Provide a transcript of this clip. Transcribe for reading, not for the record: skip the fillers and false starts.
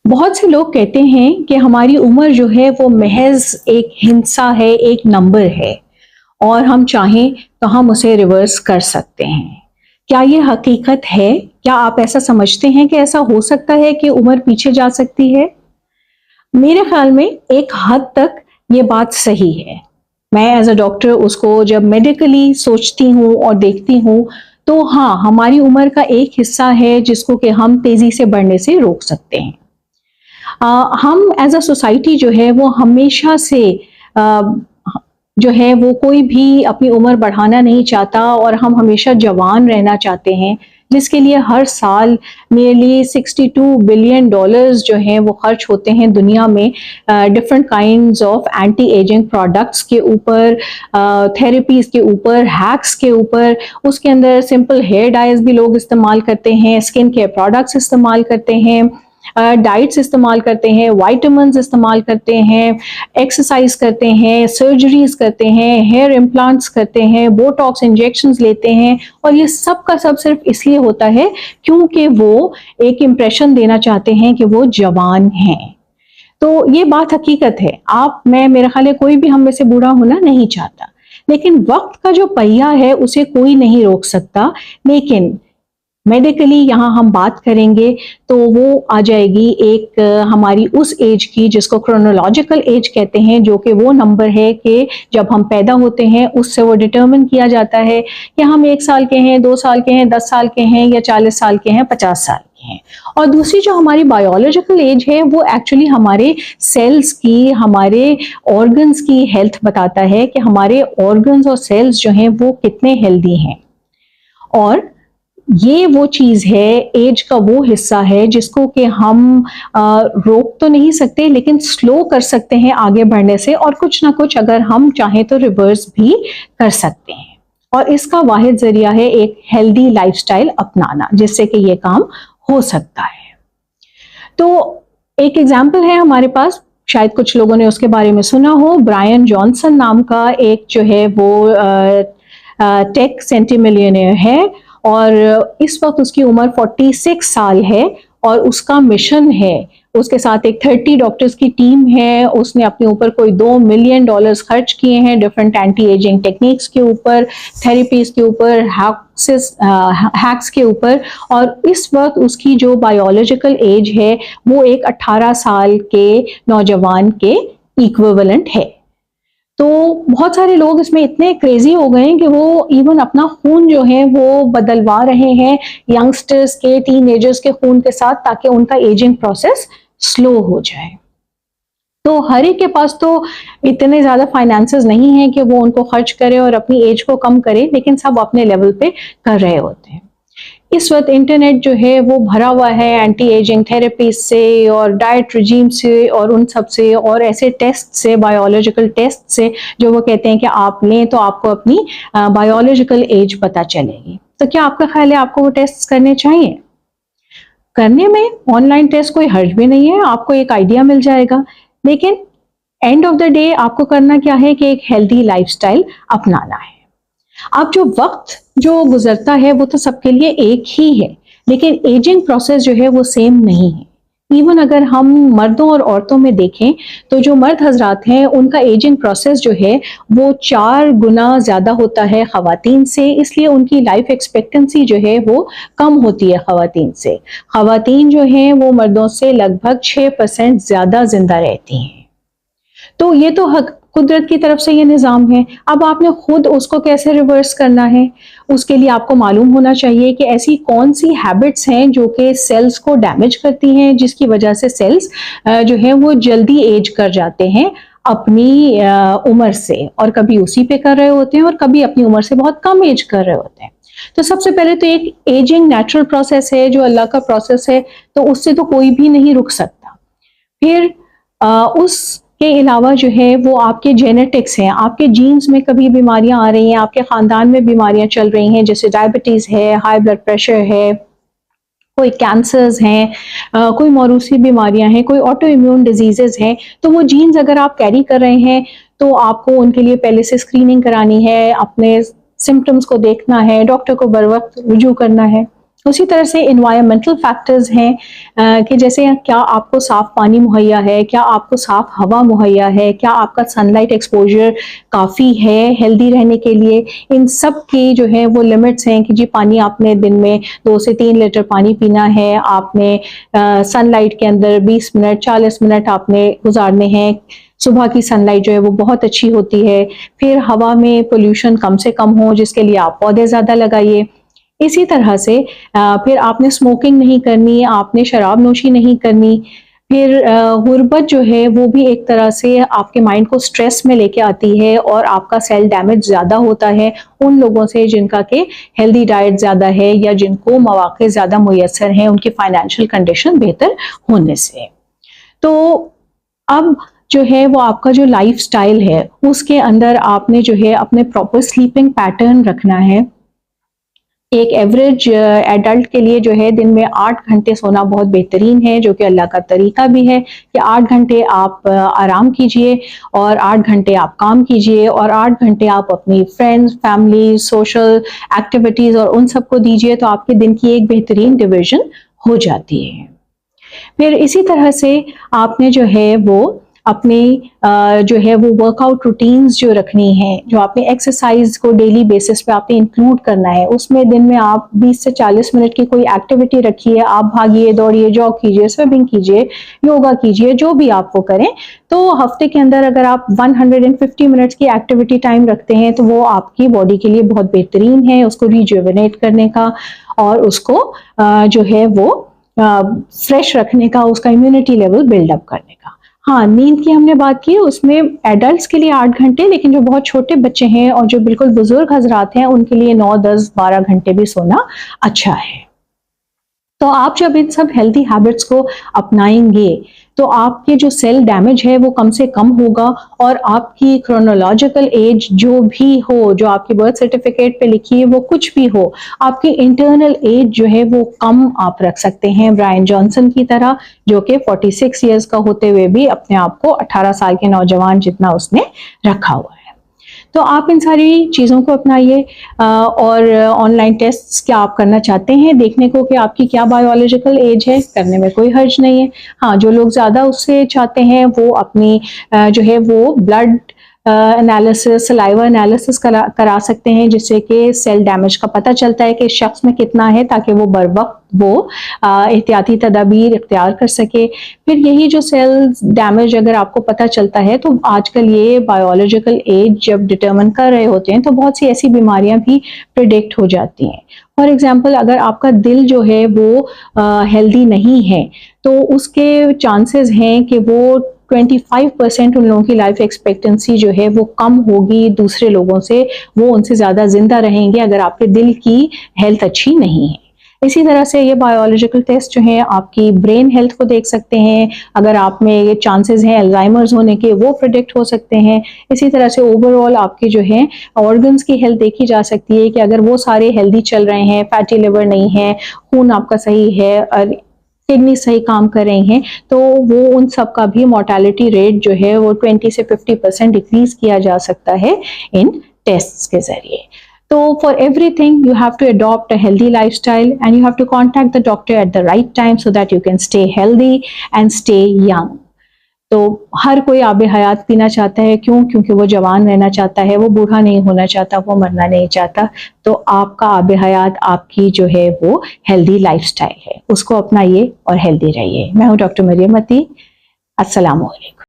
बहुत से लोग कहते हैं कि हमारी उम्र जो है वो महज एक हिस्सा है, एक नंबर है और हम चाहें तो हम उसे रिवर्स कर सकते हैं। क्या ये हकीकत है? क्या आप ऐसा समझते हैं कि ऐसा हो सकता है कि उम्र पीछे जा सकती है? मेरे ख्याल में एक हद तक ये बात सही है। मैं एज़ अ डॉक्टर उसको जब मेडिकली सोचती हूँ और देखती हूँ, तो हाँ, हमारी उम्र का एक हिस्सा है जिसको कि हम तेज़ी से बढ़ने से रोक सकते हैं। हम एज अ सोसाइटी जो है वो हमेशा से अ, जो है वो कोई भी अपनी उम्र बढ़ाना नहीं चाहता और हम हमेशा जवान रहना चाहते हैं, जिसके लिए हर साल नियरली 62 बिलियन डॉलर्स जो हैं वो खर्च होते हैं दुनिया में different kinds of anti ageing products के ऊपर, थेरेपीज के ऊपर, हैक्स के ऊपर। उसके अंदर सिंपल हेयर डाइज भी लोग इस्तेमाल करते हैं, स्किन केयर प्रोडक्ट्स इस्तेमाल करते हैं, डाइट्स इस्तेमाल करते हैं, वाइटामिन्स इस्तेमाल करते हैं, एक्सरसाइज करते हैं, सर्जरीज करते हैं, हेयर इम्प्लांट्स करते हैं, बोटॉक्स इंजेक्शंस लेते हैं और ये सब का सब सिर्फ इसलिए होता है क्योंकि वो एक इम्प्रेशन देना चाहते हैं कि वो जवान हैं। तो ये बात हकीकत है। आप, मैं, मेरा ख्याल है कोई भी हम में से बूढ़ा होना नहीं चाहता, लेकिन वक्त का जो पहिया है उसे कोई नहीं रोक सकता। लेकिन मेडिकली यहाँ हम बात करेंगे तो वो आ जाएगी एक हमारी उस एज की जिसको क्रोनोलॉजिकल एज कहते हैं, जो कि वो नंबर है कि जब हम पैदा होते हैं उससे वो डिटर्मिन किया जाता है कि हम 1 साल के हैं, 2 साल के हैं, 10 साल के हैं या 40 साल के हैं, 50 साल के हैं। और दूसरी जो हमारी बायोलॉजिकल एज है वो एक्चुअली हमारे सेल्स की, हमारे ऑर्गन्स की हेल्थ बताता है कि हमारे ऑर्गन्स और सेल्स जो हैं वो कितने हेल्दी हैं। और ये वो चीज़ है, एज का वो हिस्सा है जिसको कि हम रोक तो नहीं सकते लेकिन स्लो कर सकते हैं आगे बढ़ने से, और कुछ ना कुछ अगर हम चाहें तो रिवर्स भी कर सकते हैं। और इसका वाहिद ज़रिया है एक हेल्दी लाइफस्टाइल अपनाना, जिससे कि ये काम हो सकता है। तो एक एग्जाम्पल है हमारे पास, शायद कुछ लोगों ने उसके बारे में सुना हो। ब्रायन जॉनसन नाम का एक जो है वो टेक सेंटीमिलियनेयर है और इस वक्त उसकी उम्र 46 साल है और उसका मिशन है, उसके साथ एक 30 डॉक्टर्स की टीम है। उसने अपने ऊपर कोई $2 मिलियन खर्च किए हैं डिफरेंट एंटी एजिंग टेक्निक्स के ऊपर, थेरेपीज के ऊपर, हैक्स के ऊपर। और इस वक्त उसकी जो बायोलॉजिकल एज है वो एक 18 साल के नौजवान के इक्विवेलेंट है। तो बहुत सारे लोग इसमें इतने क्रेजी हो गए हैं कि वो इवन अपना खून जो है वो बदलवा रहे हैं यंगस्टर्स के, टीनेजर्स के खून के साथ, ताकि उनका एजिंग प्रोसेस स्लो हो जाए। तो हर एक के पास तो इतने ज्यादा फाइनेंसेस नहीं है कि वो उनको खर्च करे और अपनी एज को कम करे, लेकिन सब अपने लेवल पे कर रहे होते हैं। इस वक्त इंटरनेट जो है वो भरा हुआ है एंटी एजिंग थेरेपी से और डाइट रिजीम से और उन सब से और ऐसे टेस्ट से, बायोलॉजिकल टेस्ट से, जो वो कहते हैं कि आप लें तो आपको अपनी बायोलॉजिकल एज पता चलेगी। तो क्या आपका ख्याल है आपको वो टेस्ट करने चाहिए? करने में ऑनलाइन टेस्ट कोई हर्ज भी नहीं है, आपको एक आइडिया मिल जाएगा। लेकिन एंड ऑफ द डे आपको करना क्या है कि एक हेल्दी लाइफस्टाइल अपनाना है। अब जो वक्त जो गुजरता है वो तो सबके लिए एक ही है, लेकिन एजिंग प्रोसेस जो है वो सेम नहीं है। इवन अगर हम मर्दों और औरतों में देखें तो जो मर्द हजरात हैं उनका एजिंग प्रोसेस जो है वो 4 गुना ज्यादा होता है खवातीन से, इसलिए उनकी लाइफ एक्सपेक्टेंसी जो है वो कम होती है खवातीन से। खवातीन जो हैं वो मर्दों से लगभग 6% ज्यादा जिंदा रहती हैं। तो ये तो कुदरत की तरफ से ये निज़ाम है। अब आपने खुद उसको कैसे रिवर्स करना है, उसके लिए आपको मालूम होना चाहिए कि ऐसी कौन सी हैबिट्स हैं जो कि सेल्स को डैमेज करती हैं, जिसकी वजह से सेल्स जो है वो जल्दी एज कर जाते हैं अपनी उम्र से, और कभी उसी पे कर रहे होते हैं और कभी अपनी उम्र से बहुत कम एज कर रहे होते हैं। तो सबसे पहले तो एक एजिंग नेचुरल प्रोसेस है, जो अल्लाह का प्रोसेस है, तो उससे तो कोई भी नहीं रुक सकता। फिर उसके अलावा जो है वो आपके जेनेटिक्स हैं, आपके जीन्स में कभी बीमारियां आ रही हैं, आपके ख़ानदान में बीमारियां चल रही हैं, जैसे डायबिटीज़ है, हाई ब्लड प्रेशर है, कोई कैंसर्स हैं, कोई मौरूसी बीमारियां हैं, कोई ऑटो इम्यून डिजीजेज हैं। तो वो जीन्स अगर आप कैरी कर रहे हैं तो आपको उनके लिए पहले से स्क्रीनिंग करानी है, अपने सिम्टम्स को देखना है, डॉक्टर को बर वक्त रुजू करना है। उसी तरह से इन्वायरमेंटल फैक्टर्स हैं कि जैसे क्या आपको साफ पानी मुहैया है, क्या आपको साफ हवा मुहैया है, क्या आपका सनलाइट एक्सपोजर काफ़ी है हेल्दी रहने के लिए। इन सब की जो है वो लिमिट्स हैं कि जी पानी आपने दिन में 2 से 3 लीटर पानी पीना है, आपने सनलाइट के अंदर 20 मिनट 40 मिनट आपने गुजारने हैं। सुबह की सनलाइट जो है वो बहुत अच्छी होती है। फिर हवा में पोल्यूशन कम से कम हो, जिसके लिए आप पौधे ज़्यादा लगाइए। इसी तरह से फिर आपने स्मोकिंग नहीं करनी, आपने शराब नोशी नहीं करनी। फिर गुर्बत जो है वो भी एक तरह से आपके माइंड को स्ट्रेस में लेके आती है और आपका सेल डैमेज ज़्यादा होता है उन लोगों से जिनका के हेल्दी डाइट ज़्यादा है या जिनको मौके ज़्यादा मुयस्सर हैं उनकी फाइनेंशियल कंडीशन बेहतर होने से। तो अब जो है वो आपका जो लाइफस्टाइल है उसके अंदर आपने जो है अपने प्रॉपर स्लीपिंग पैटर्न रखना है। एक एवरेज एडल्ट के लिए जो है दिन में 8 घंटे सोना बहुत बेहतरीन है, जो कि अल्लाह का तरीका भी है कि 8 घंटे आप आराम कीजिए और 8 घंटे आप काम कीजिए और 8 घंटे आप अपनी फ्रेंड्स, फैमिली, सोशल एक्टिविटीज़ और उन सबको दीजिए, तो आपके दिन की एक बेहतरीन डिवीज़न हो जाती है। फिर इसी तरह से आपने जो है वो अपनी जो है वो वर्कआउट रूटीन्स जो रखनी है, जो आपने एक्सरसाइज को डेली बेसिस पे आपने इंक्लूड करना है, उसमें दिन में आप 20 से 40 मिनट की कोई एक्टिविटी रखिए। आप भागिए, दौड़िए, जॉग कीजिए, स्विमिंग कीजिए, योगा कीजिए, जो भी आपको करें। तो हफ्ते के अंदर अगर आप 150 मिनट्स की एक्टिविटी टाइम रखते हैं तो वो आपकी बॉडी के लिए बहुत बेहतरीन है, उसको रिजुवेनेट करने का और उसको जो है वो फ्रेश रखने का, उसका इम्यूनिटी लेवल बिल्डअप करने का। हाँ, नींद की हमने बात की, उसमें एडल्ट्स के लिए 8 घंटे, लेकिन जो बहुत छोटे बच्चे हैं और जो बिल्कुल बुजुर्ग हजरात हैं उनके लिए 9, 10, 12 घंटे भी सोना अच्छा है। तो आप जब इन सब हेल्दी हैबिट्स को अपनाएंगे तो आपके जो सेल डैमेज है वो कम से कम होगा और आपकी क्रोनोलॉजिकल एज जो भी हो, जो आपकी बर्थ सर्टिफिकेट पे लिखी है वो कुछ भी हो, आपकी इंटरनल एज जो है वो कम आप रख सकते हैं, ब्रायन जॉनसन की तरह, जो कि 46 ईयर्स का होते हुए भी अपने आप को 18 साल के नौजवान जितना उसने रखा हुआ है। तो आप इन सारी चीज़ों को अपनाइए और ऑनलाइन टेस्ट्स क्या आप करना चाहते हैं देखने को कि आपकी क्या बायोलॉजिकल एज है, करने में कोई हर्ज नहीं है। हाँ, जो लोग ज़्यादा उससे चाहते हैं वो अपनी जो है वो ब्लड एनालिसिस, सलाइवा एनालिसिस करा सकते हैं, जिससे कि सेल डैमेज का पता चलता है कि शख्स में कितना है, ताकि वो बर वक्त वो एहतियाती तदाबीर इख्तियार कर सके। फिर यही जो सेल डैमेज अगर आपको पता चलता है तो आजकल ये बायोलॉजिकल एज जब डिटरमिन कर रहे होते हैं तो बहुत सी ऐसी बीमारियां भी प्रिडिक्ट हो जाती हैं। फॉर एग्जाम्पल, अगर आपका दिल जो है वो हेल्दी नहीं है तो उसके चांसेस हैं कि वो 25% उन लोगों की लाइफ एक्सपेक्टेंसी जो है वो कम होगी दूसरे लोगों से, वो उनसे ज़्यादा जिंदा रहेंगे अगर आपके दिल की हेल्थ अच्छी नहीं है। इसी तरह से ये बायोलॉजिकल टेस्ट जो है आपकी ब्रेन हेल्थ को देख सकते हैं, अगर आप में ये चांसेस हैं अल्जाइमर्स होने के वो प्रिडिक्ट हो सकते हैं। इसी तरह से ओवरऑल आपकी जो है ऑर्गन्स की हेल्थ देखी जा सकती है कि अगर वो सारे हेल्दी चल रहे हैं, फैटी लिवर नहीं है, खून आपका सही है और किडनी सही काम कर रही हैं, तो वो उन सब का भी मोर्टेलिटी रेट जो है वो 20 से 50% डिक्रीज किया जा सकता है इन टेस्ट्स के जरिए। तो for everything you have to adopt a healthy lifestyle and you have to contact the doctor at the right time so that you can stay healthy and stay young. तो हर कोई आब हयात पीना चाहता है, क्यों? क्योंकि वो जवान रहना चाहता है, वो बूढ़ा नहीं होना चाहता, वो मरना नहीं चाहता। तो आपका आब हयात आपकी जो है वो हेल्दी लाइफस्टाइल है, उसको अपनाइए और हेल्दी रहिए। मैं हूँ डॉक्टर मरियम अती। अस्सलाम वालेकुम।